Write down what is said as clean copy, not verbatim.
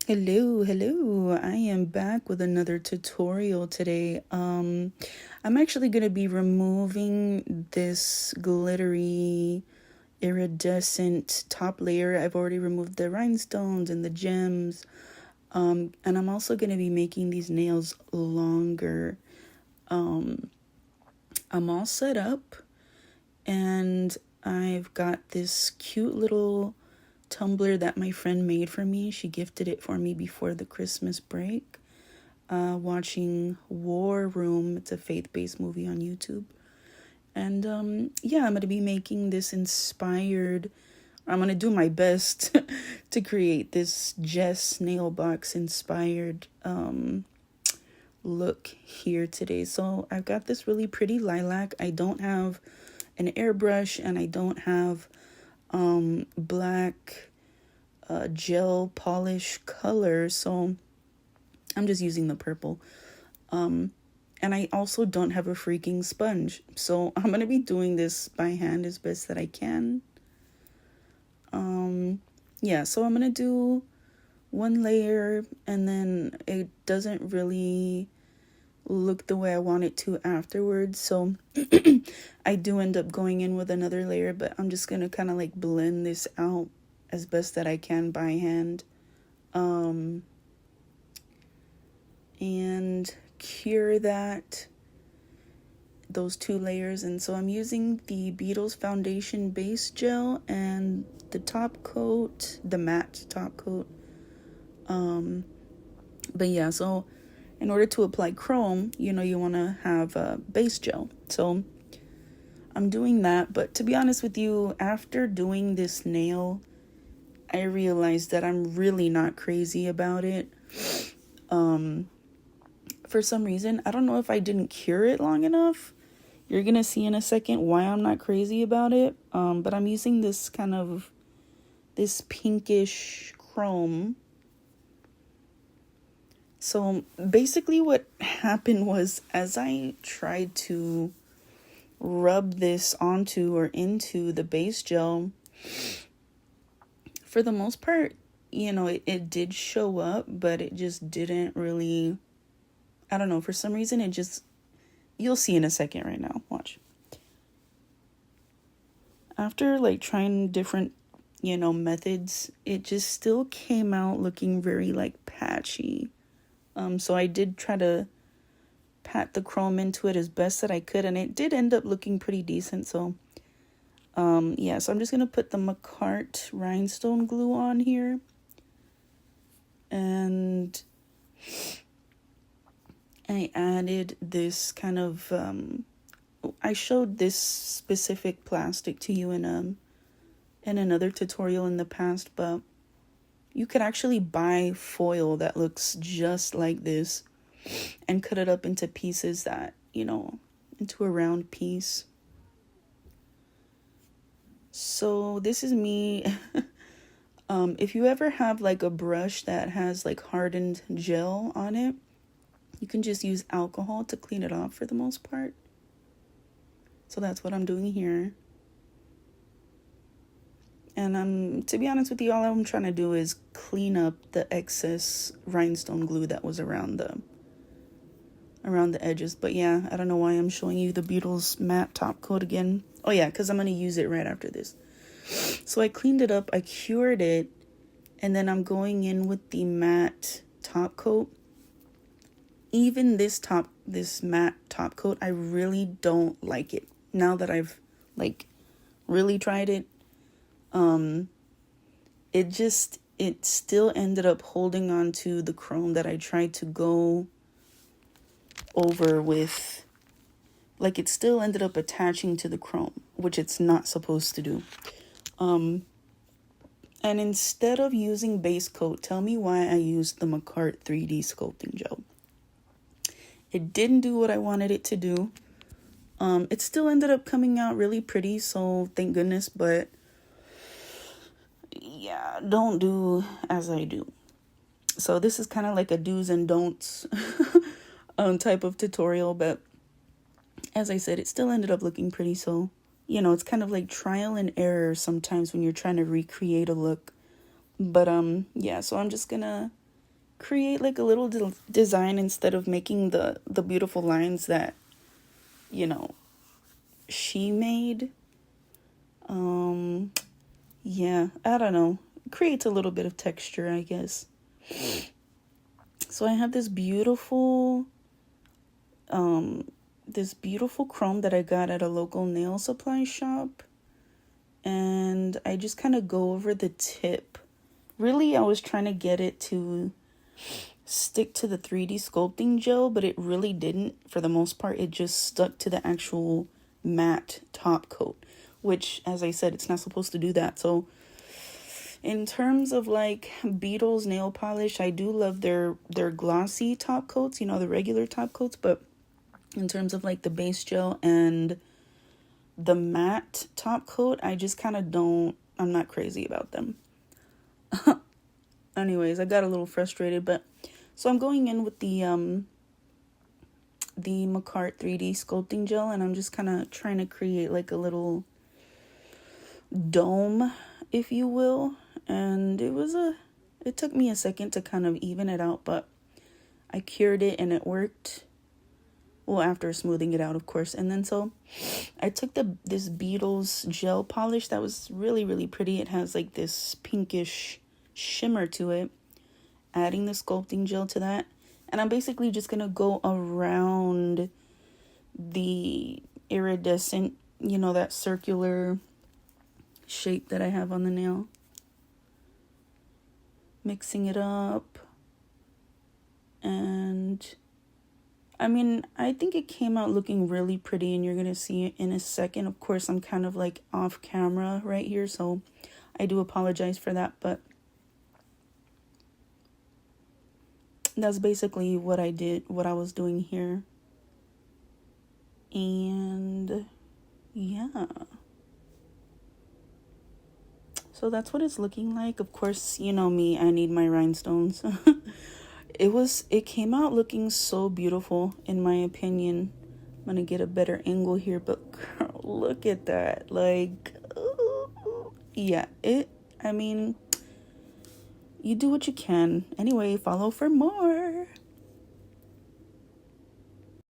Hello. I am back with another tutorial today. I'm actually going to be removing this glittery iridescent top layer. I've already removed the rhinestones and the gems. And I'm also going to be making these nails longer. I'm all set up and I've got this cute little tumbler that my friend made for me. She gifted it for me before the Christmas break. Watching War Room. It's a faith-based movie on YouTube. And yeah, I'm going to be making this inspired. I'm going to do my best to create this Jess nail box inspired look here today. So I've got this really pretty lilac. I don't have an airbrush and I don't have black gel polish color, so I'm just using the purple. And I also don't have a freaking sponge, so I'm gonna be doing this by hand as best that I can. Yeah, so I'm gonna do one layer and then it doesn't really look the way I want it to afterwards, so I do end up going in with another layer, but I'm just gonna kind of like blend this out as best that I can by hand, and cure those two layers. And so I'm using the Beetles foundation base gel and the top coat, the matte top coat. But yeah, so in order to apply chrome, you want to have a base gel. So I'm doing that, but to be honest with you, after doing this nail, I realized that I'm really not crazy about it. For some reason, I don't know if I didn't cure it long enough. You're gonna see in a second why I'm not crazy about it. But I'm using this pinkish chrome. So basically what happened was, as I tried to rub this onto or into the base gel, for the most part, it did show up, but it just didn't really, I don't know, for some reason it just, you'll see in a second right now, watch. After like trying different, methods, it just still came out looking very like patchy. So I did try to pat the chrome into it as best that I could, and it did end up looking pretty decent. So yeah, so I'm just gonna put the Macart rhinestone glue on here, and I added this kind of I showed this specific plastic to you in another tutorial in the past, but you could actually buy foil that looks just like this and cut it up into pieces that, into a round piece. So this is me. If you ever have like a brush that has like hardened gel on it, you can just use alcohol to clean it off for the most part. So that's what I'm doing here. And to be honest with you, all I'm trying to do is clean up the excess rhinestone glue that was around the edges. But yeah, I don't know why I'm showing you the Beetles matte top coat again. Oh yeah, because I'm going to use it right after this. So I cleaned it up, I cured it, and then I'm going in with the matte top coat. Even this matte top coat, I really don't like it. Now that I've like really tried it, it still ended up holding on to the chrome that I tried to go over with. Like, it still ended up attaching to the chrome, which it's not supposed to do. And instead of using base coat, tell me why I used the Macart 3D sculpting gel. It didn't do what I wanted it to do. It still ended up coming out really pretty, so thank goodness, but yeah, don't do as I do. So this is kind of like a do's and don'ts type of tutorial, but as I said, it still ended up looking pretty, so it's kind of like trial and error sometimes when you're trying to recreate a look. But yeah, so I'm just gonna create like a little design instead of making the beautiful lines that, you know, she made. Yeah, I don't know. Creates a little bit of texture, I guess. So I have this beautiful chrome that I got at a local nail supply shop, and I just kind of go over the tip. Really, I was trying to get it to stick to the 3D sculpting gel, but it really didn't. For the most part, it just stuck to the actual matte top coat, which, as I said, it's not supposed to do that. So in terms of like Beetle's nail polish, I do love their glossy top coats, you know, the regular top coats, but in terms of like the base gel and the matte top coat, I just kind of I'm not crazy about them. Anyways, I got a little frustrated, but so I'm going in with the Macart 3D sculpting gel, and I'm just kind of trying to create like a little dome, if you will. And it took me a second to kind of even it out, but I cured it and it worked. Well, after smoothing it out, of course. And then so I took this Beetle's gel polish that was really, really pretty. It has like this pinkish shimmer to it. Adding the sculpting gel to that. And I'm basically just going to go around the iridescent, you know, that circular shape that I have on the nail. Mixing it up. And I mean, I think it came out looking really pretty, and you're going to see it in a second. Of course, I'm kind of like off camera right here, so I do apologize for that, but that's basically what I was doing here. And yeah. So that's what it's looking like. Of course, you know me, I need my rhinestones. It came out looking so beautiful, in my opinion. I'm gonna get a better angle here, but girl, look at that. Like, yeah, I mean, you do what you can. Anyway, follow for more.